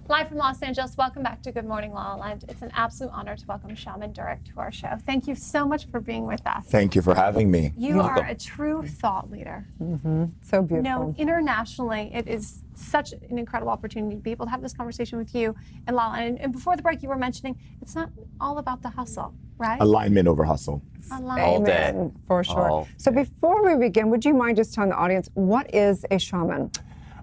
Live from Los Angeles, welcome back to Good Morning LaLa. It's an absolute honor to welcome Shaman Durek to our show. Thank you so much for being with us. Thank you for having me. You are a true thought leader. So beautiful. You know, internationally, it is such an incredible opportunity to be able to have this conversation with you and LaLa. And before the break, you were mentioning it's not all about the hustle, right? Alignment over hustle. All day. For sure. So before we begin, would you mind just telling the audience, what is a shaman?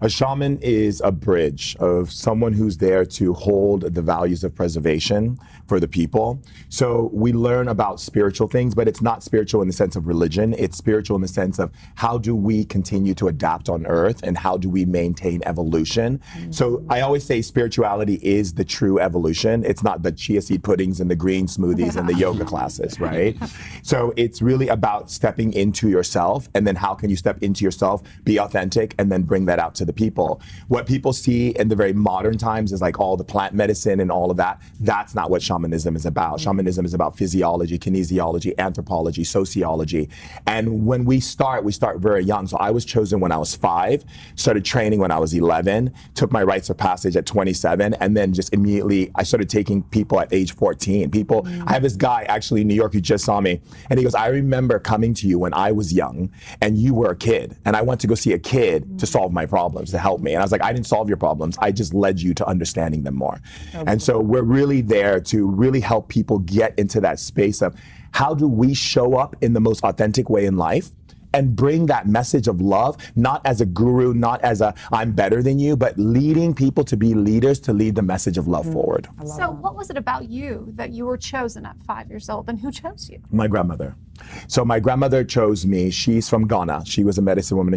A shaman is a bridge of someone who's there to hold the values of preservation for the people. So we learn about spiritual things, but it's not spiritual in the sense of religion. It's spiritual in the sense of how do we continue to adapt on Earth and how do we maintain evolution. So I always say spirituality is the true evolution. It's not the chia seed puddings and the green smoothies and the yoga classes, right? So it's really about stepping into yourself, and then how can you step into yourself, be authentic, and then bring that out to the people. What people see in the very modern times is like all the plant medicine and all of that. That's not what shamanism is about. Shamanism is about physiology, kinesiology, anthropology, sociology. And when we start very young. So I was chosen when I was 5, started training when I was 11, took my rites of passage at 27, and then just immediately I started taking people at age 14. People, I have this guy actually in New York who just saw me, and he goes, I remember coming to you when I was young and you were a kid, and I went to go see a kid to solve my problems, to help me. And I was like, I didn't solve your problems. I just led you to understanding them more. And so we're really there to really help people get into that space of how do we show up in the most authentic way in life and bring that message of love, not as a guru, not as a I'm better than you, but leading people to be leaders, to lead the message of love forward. So what was it about you that you were chosen at 5 years old, and who chose you? My grandmother. So my grandmother chose me. She's from Ghana. She was a medicine woman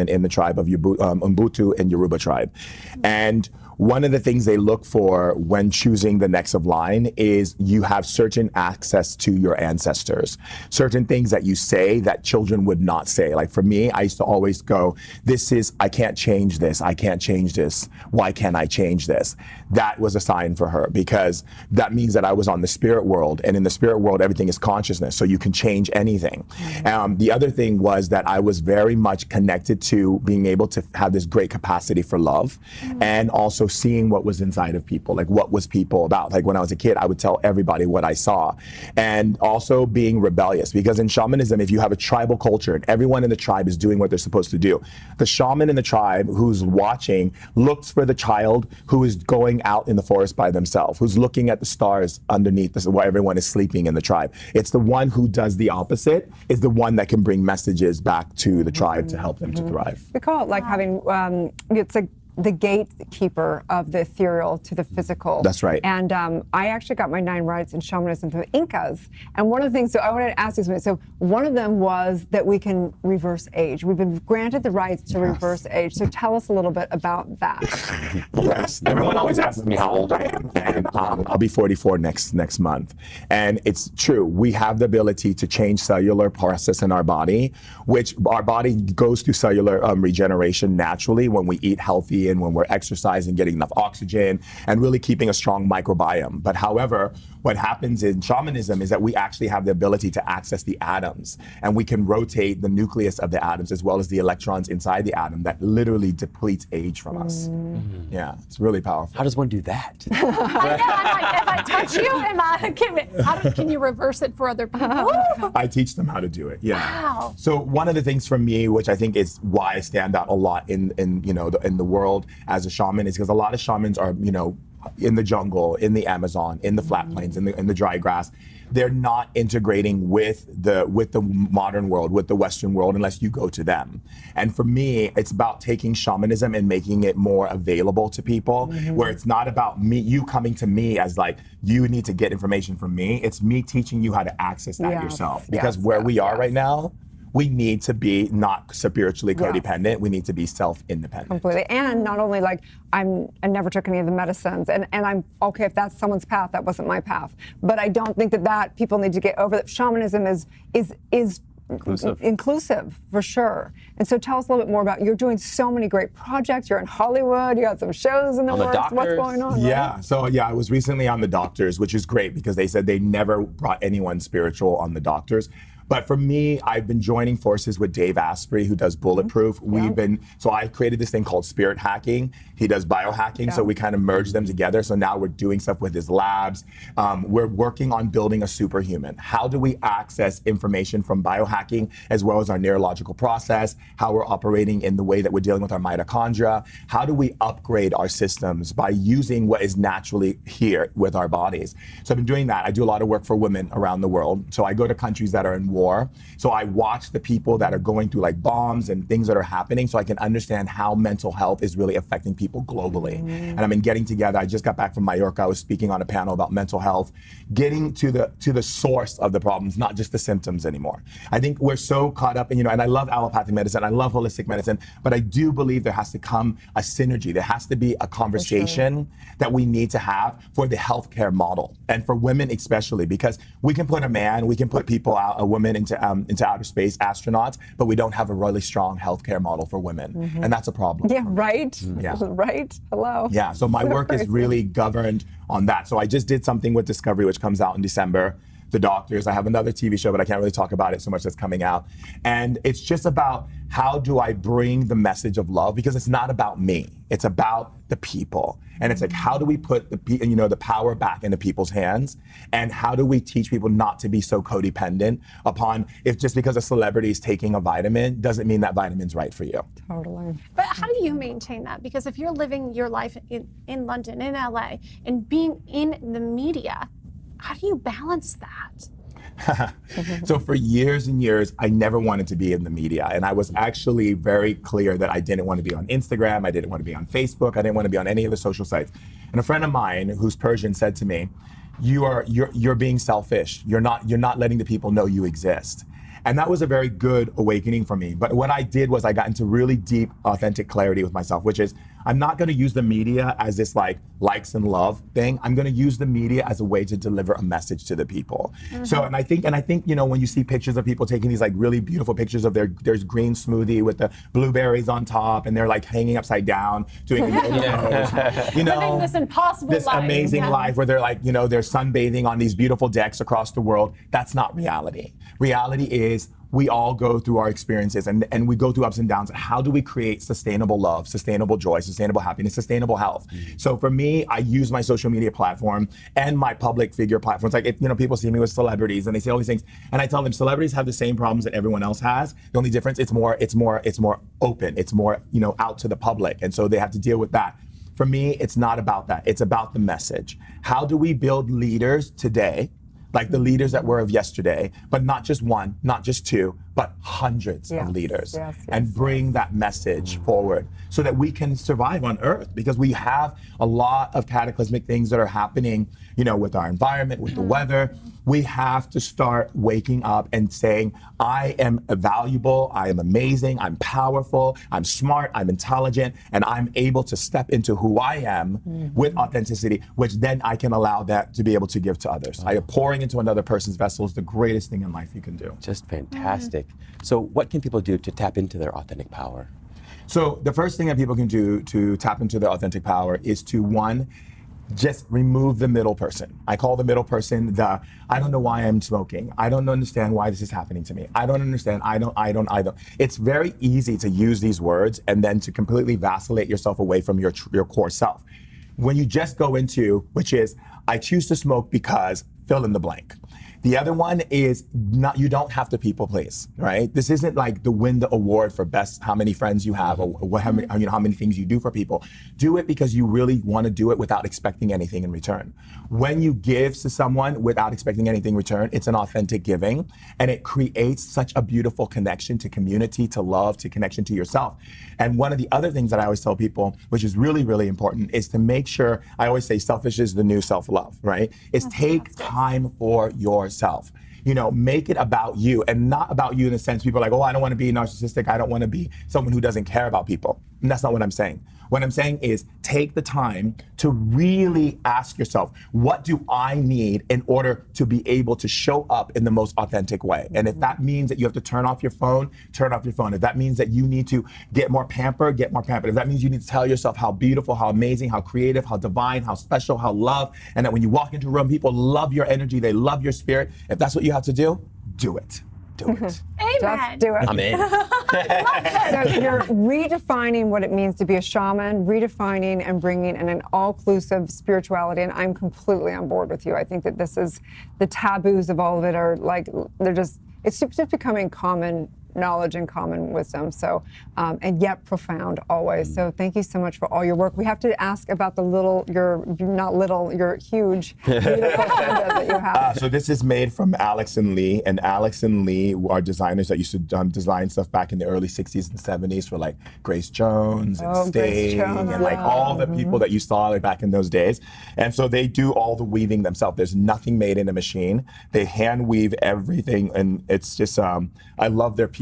in the tribe of Umbutu and Yoruba tribe. And one of the things they look for when choosing the next of line is you have certain access to your ancestors, certain things that you say that children would not say. Like for me, I used to always go, I can't change this. I can't change this. Why can't I change this? That was a sign for her, because that means that I was on the spirit world, and in the spirit world, everything is consciousness. So you can change anything. The other thing was that I was very much connected to being able to have this great capacity for love, and also seeing what was inside of people, like what was people about. Like when I was a kid, I would tell everybody what I saw. And also being rebellious, because in shamanism, if you have a tribal culture and everyone in the tribe is doing what they're supposed to do, the shaman in the tribe who's watching looks for the child who is going out in the forest by themselves, who's looking at the stars underneath this, while everyone is sleeping in the tribe. It's the one who does the opposite is the one that can bring messages back to the tribe to help them to thrive. We call it like having, it's like the gatekeeper of the ethereal to the physical. That's right. And I actually got my 9 rights in shamanism through the Incas. And one of the things, so I wanted to ask you something. So one of them was that we can reverse age. We've been granted the rights to reverse age. So tell us a little bit about that. Yes, everyone always asks me how old I am, and I'll be 44 next month. And it's true, we have the ability to change cellular process in our body, which our body goes through cellular regeneration naturally when we eat healthy and when we're exercising, getting enough oxygen, and really keeping a strong microbiome. But however, what happens in shamanism is that we actually have the ability to access the atoms, and we can rotate the nucleus of the atoms as well as the electrons inside the atom that literally depletes age from us. Yeah, it's really powerful. How does one do that? I know, if I touch you, can you reverse it for other people? I teach them how to do it. Yeah. Wow. So one of the things for me, which I think is why I stand out a lot in the world as a shaman, is because a lot of shamans are in the jungle, in the Amazon, in the flat plains, in the dry grass. They're not integrating with the modern world, with the Western world, unless you go to them. And for me, it's about taking shamanism and making it more available to people, where it's not about you coming to me as like, you need to get information from me. It's me teaching you how to access that yourself. Because where we are right now, we need to be not spiritually codependent. We need to be self-independent. Completely. And not only like, I never took any of the medicines, and I'm okay if that's someone's path, that wasn't my path. But I don't think that people need to get over that. Shamanism is inclusive for sure. And so tell us a little bit more about, you're doing so many great projects. You're in Hollywood, you got some shows in the works. What's going on? Yeah, right? So I was recently on The Doctors, which is great because they said they never brought anyone spiritual on The Doctors. But for me, I've been joining forces with Dave Asprey, who does Bulletproof. So I created this thing called spirit hacking. He does biohacking, so we kind of merge them together. So now we're doing stuff with his labs. We're working on building a superhuman. How do we access information from biohacking as well as our neurological process, how we're operating in the way that we're dealing with our mitochondria? How do we upgrade our systems by using what is naturally here with our bodies? So I've been doing that. I do a lot of work for women around the world. So I go to countries that are in war. So I watch the people that are going through like bombs and things that are happening so I can understand how mental health is really affecting people globally. And I've been getting together. I just got back from Mallorca. I was speaking on a panel about mental health, getting to the source of the problems, not just the symptoms anymore. I think we're so caught up in, and I love allopathic medicine, I love holistic medicine, but I do believe there has to come a synergy. There has to be a conversation that we need to have for the healthcare model, and for women especially, because we can put we can put people out, a woman into outer space, astronauts, but we don't have a really strong healthcare model for women, and that's a problem. Yeah, right. Yeah. Right. Hello. Yeah, so my work is really governed on that. So I just did something with Discovery, which comes out in December. The Doctors. I have another TV show, but I can't really talk about it so much that's coming out. And it's just about how do I bring the message of love, because it's not about me. It's about the people. And it's like, how do we put the power back into people's hands? And how do we teach people not to be so codependent upon, if just because a celebrity is taking a vitamin doesn't mean that vitamin's right for you. Totally. But how do you maintain that? Because if you're living your life in London, in LA, and being in the media, how do you balance that? So for years and years, I never wanted to be in the media. And I was actually very clear that I didn't want to be on Instagram. I didn't want to be on Facebook. I didn't want to be on any of the social sites. And a friend of mine who's Persian said to me, you're being selfish. You're not letting the people know you exist. And that was a very good awakening for me. But what I did was I got into really deep, authentic clarity with myself, which is I'm not going to use the media as this like likes and love thing. I'm going to use the media as a way to deliver a message to the people. So, and I think, when you see pictures of people taking these like really beautiful pictures of there's green smoothie with the blueberries on top, and they're like hanging upside down, doing Living this impossible this life. amazing life where they're like, they're sunbathing on these beautiful decks across the world. That's not reality. Reality is we all go through our experiences and we go through ups and downs. How do we create sustainable love, sustainable joy, sustainable happiness, sustainable health? So for me, I use my social media platform and my public figure platforms. Like, people see me with celebrities and they say all these things, and I tell them celebrities have the same problems that everyone else has. The only difference, it's more open. It's more, out to the public, and so they have to deal with that. For me, it's not about that. It's about the message. How do we build leaders today, like the leaders that were of yesterday, but not just one, not just two, but hundreds of leaders, and bring that message forward so that we can survive on Earth, because we have a lot of cataclysmic things that are happening, with our environment, with the weather. We have to start waking up and saying, I am valuable, I am amazing, I'm powerful, I'm smart, I'm intelligent, and I'm able to step into who I am with authenticity, which then I can allow that to be able to give to others. Pouring into another person's vessel is the greatest thing in life you can do. Just fantastic. So what can people do to tap into their authentic power? So the first thing that people can do to tap into their authentic power is to, one, just remove the middle person. I call the middle person I don't know why I'm smoking. I don't understand why this is happening to me. I don't understand. I don't. It's very easy to use these words and then to completely vacillate yourself away from your core self. When you just go into, which is, I choose to smoke because fill in the blank. The other one is you don't have to people please, right? This isn't like the win the award for best how many friends you have or how many things you do for people. Do it because you really want to do it without expecting anything in return. When you give to someone without expecting anything in return, it's an authentic giving, and it creates such a beautiful connection to community, to love, to connection to yourself. And one of the other things that I always tell people, which is really, really important, is to make sure, I always say selfish is the new self-love, right? Is take time for yourself. Make it about you, and not about you in the sense people are like, oh, I don't want to be narcissistic. I don't want to be someone who doesn't care about people. And that's not what I'm saying. What I'm saying is take the time to really ask yourself, what do I need in order to be able to show up in the most authentic way? And if that means that you have to turn off your phone, turn off your phone. If that means that you need to get more pampered, get more pampered. If that means you need to tell yourself how beautiful, how amazing, how creative, how divine, how special, how loved, and that when you walk into a room, people love your energy, they love your spirit. If that's what you have to do it. Do it. Amen. Just do it. I'm in. So you're redefining what it means to be a shaman, redefining and bringing in an all-inclusive spirituality, and I'm completely on board with you. I think that this is, the taboos of all of it are like, it's just becoming common knowledge and common wisdom, so and yet profound always. So thank you so much for all your work. We have to ask about you're huge, beautiful agenda that you have. So this is made from Alex and Lee, and Alex and Lee are designers that used to design stuff back in the early 60s and 70s for like Grace Jones and Grace Sting Jones, and like all the people that you saw like back in those days. And so they do all the weaving themselves. There's nothing made in a machine. They hand weave everything, and it's just I love their pieces.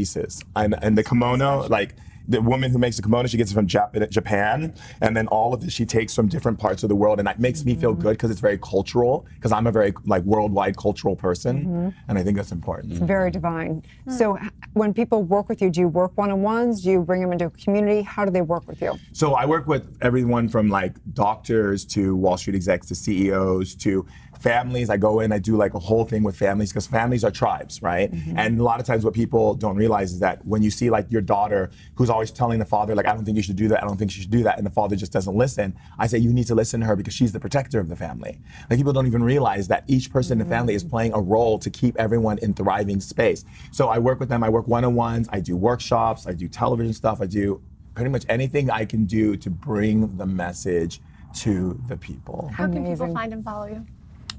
And the kimono, like the woman who makes the kimono, she gets it from Japan, and then all of this she takes from different parts of the world, and that makes me feel good because it's very cultural, because I'm a very like worldwide cultural person, and I think that's important. It's very divine. So when people work with you, do you work one-on-ones? Do you bring them into a community? How do they work with you? So I work with everyone from like doctors to Wall Street execs to CEOs to families. I go in, I do like a whole thing with families, because families are tribes, right? And a lot of times what people don't realize is that when you see like your daughter who's always telling the father, like, I don't think you should do that, I don't think you should do that, and the father just doesn't listen, I say you need to listen to her because she's the protector of the family. Like people don't even realize that each person in the family is playing a role to keep everyone in thriving space. So I work with them, I work one-on-ones, I do workshops, I do television stuff, I do pretty much anything I can do to bring the message to the people. How can people find and follow you?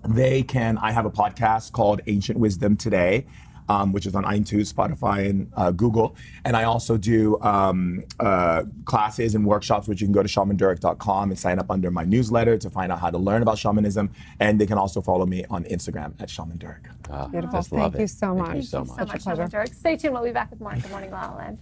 They can, I have a podcast called Ancient Wisdom Today, which is on iTunes, Spotify, and Google. And I also do classes and workshops, which you can go to shamandurek.com and sign up under my newsletter to find out how to learn about shamanism. And they can also follow me on Instagram at Shaman Durek. Beautiful. Just love Thank you it. so much. Thank you so much. So much, Shaman Durek. Stay tuned. We'll be back with more. Good morning, LaLa Land.